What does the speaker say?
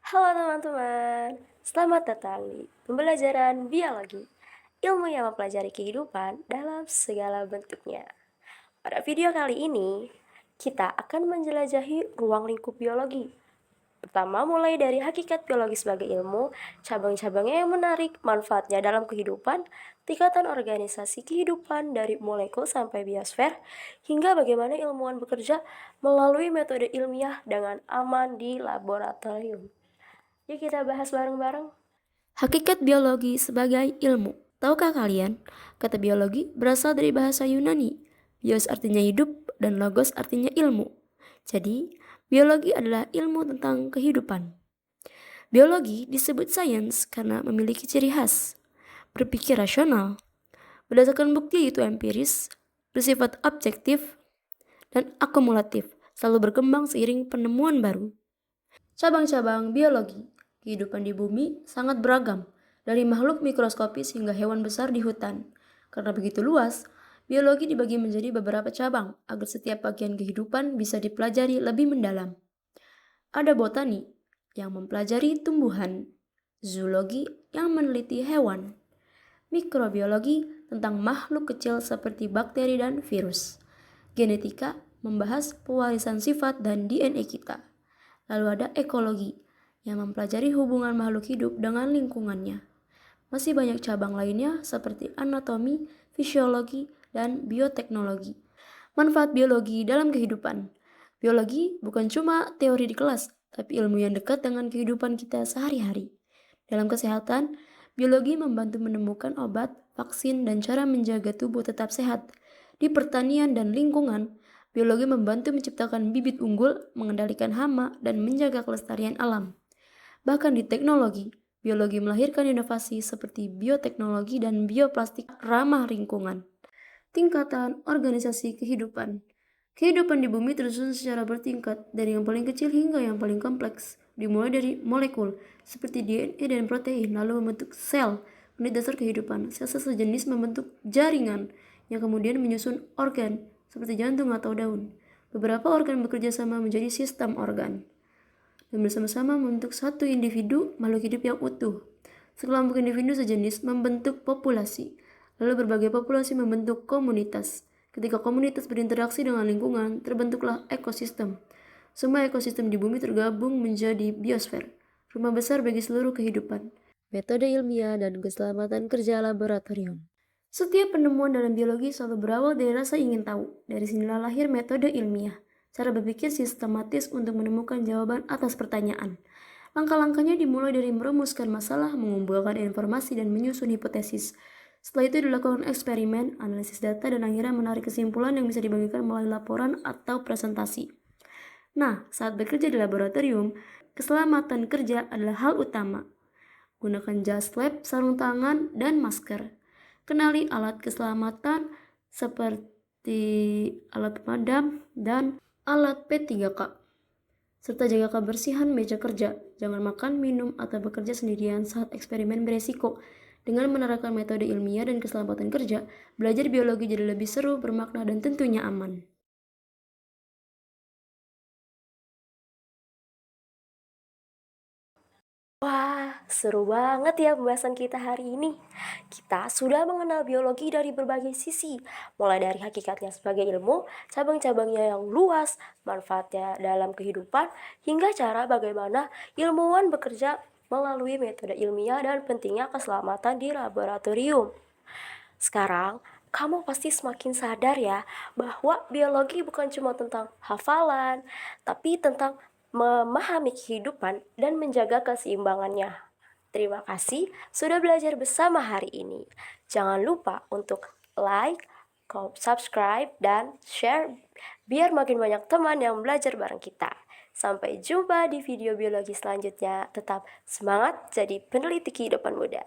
Halo teman-teman, selamat datang di pembelajaran biologi, ilmu yang mempelajari kehidupan dalam segala bentuknya. Pada video kali ini, kita akan menjelajahi ruang lingkup biologi. Pertama, mulai dari hakikat biologi sebagai ilmu, cabang-cabangnya yang menarik, manfaatnya dalam kehidupan, tingkatan organisasi kehidupan dari molekul sampai biosfer, hingga bagaimana ilmuwan bekerja melalui metode ilmiah dengan aman di laboratorium. Yuk kita bahas bareng-bareng. Hakikat biologi sebagai ilmu. Tahukah kalian, kata biologi berasal dari bahasa Yunani. Bios artinya hidup dan logos artinya ilmu. Jadi, biologi adalah ilmu tentang kehidupan. Biologi disebut sains karena memiliki ciri khas, berpikir rasional, berdasarkan bukti yaitu empiris, bersifat objektif, dan akumulatif, selalu berkembang seiring penemuan baru. Cabang-cabang biologi. Kehidupan di bumi sangat beragam, dari makhluk mikroskopis hingga hewan besar di hutan. Karena begitu luas, biologi dibagi menjadi beberapa cabang agar setiap bagian kehidupan bisa dipelajari lebih mendalam. Ada botani yang mempelajari tumbuhan, zoologi yang meneliti hewan, mikrobiologi tentang makhluk kecil seperti bakteri dan virus, genetika membahas pewarisan sifat dan DNA kita. Lalu ada ekologi yang mempelajari hubungan makhluk hidup dengan lingkungannya. Masih banyak cabang lainnya seperti anatomi, fisiologi, dan bioteknologi. Manfaat biologi dalam kehidupan. Biologi bukan cuma teori di kelas, tapi ilmu yang dekat dengan kehidupan kita sehari-hari. Dalam kesehatan, biologi membantu menemukan obat, vaksin, dan cara menjaga tubuh tetap sehat. Di pertanian dan lingkungan, biologi membantu menciptakan bibit unggul, mengendalikan hama, dan menjaga kelestarian alam. Bahkan di teknologi, biologi melahirkan inovasi seperti bioteknologi dan bioplastik ramah lingkungan. Tingkatan organisasi kehidupan. Kehidupan di bumi tersusun secara bertingkat, dari yang paling kecil hingga yang paling kompleks. Dimulai dari molekul, seperti DNA dan protein, lalu membentuk sel, unit dasar kehidupan. Sel-sel sejenis membentuk jaringan, yang kemudian menyusun organ, seperti jantung atau daun. Beberapa organ bekerja sama menjadi sistem organ, dan bersama-sama membentuk satu individu makhluk hidup yang utuh. Sekelompok individu sejenis membentuk populasi, lalu berbagai populasi membentuk komunitas. Ketika komunitas berinteraksi dengan lingkungan, terbentuklah ekosistem. Semua ekosistem di bumi tergabung menjadi biosfer, rumah besar bagi seluruh kehidupan. Metode ilmiah dan keselamatan kerja laboratorium. Setiap penemuan dalam biologi selalu berawal dari rasa ingin tahu. Dari sinilah lahir metode ilmiah, cara berpikir sistematis untuk menemukan jawaban atas pertanyaan. Langkah-langkahnya dimulai dari merumuskan masalah, mengumpulkan informasi, dan menyusun hipotesis. Setelah itu dilakukan eksperimen, analisis data, dan akhirnya menarik kesimpulan yang bisa dibagikan melalui laporan atau presentasi. Nah, saat bekerja di laboratorium, keselamatan kerja adalah hal utama. Gunakan jas lab, sarung tangan, dan masker. Kenali alat keselamatan seperti alat pemadam dan alat P3K. Serta jaga kebersihan meja kerja. Jangan makan, minum, atau bekerja sendirian saat eksperimen beresiko. Dengan menerapkan metode ilmiah dan keselamatan kerja, belajar biologi jadi lebih seru, bermakna, dan tentunya aman. Wah, seru banget ya pembahasan kita hari ini. Kita sudah mengenal biologi dari berbagai sisi, mulai dari hakikatnya sebagai ilmu, cabang-cabangnya yang luas, manfaatnya dalam kehidupan, hingga cara bagaimana ilmuwan bekerja melalui metode ilmiah dan pentingnya keselamatan di laboratorium. Sekarang, kamu pasti semakin sadar ya bahwa biologi bukan cuma tentang hafalan, tapi tentang memahami kehidupan dan menjaga keseimbangannya. Terima kasih sudah belajar bersama hari ini. Jangan lupa untuk like, subscribe, dan share biar makin banyak teman yang belajar bareng kita. Sampai jumpa di video biologi selanjutnya. Tetap semangat jadi peneliti kehidupan muda.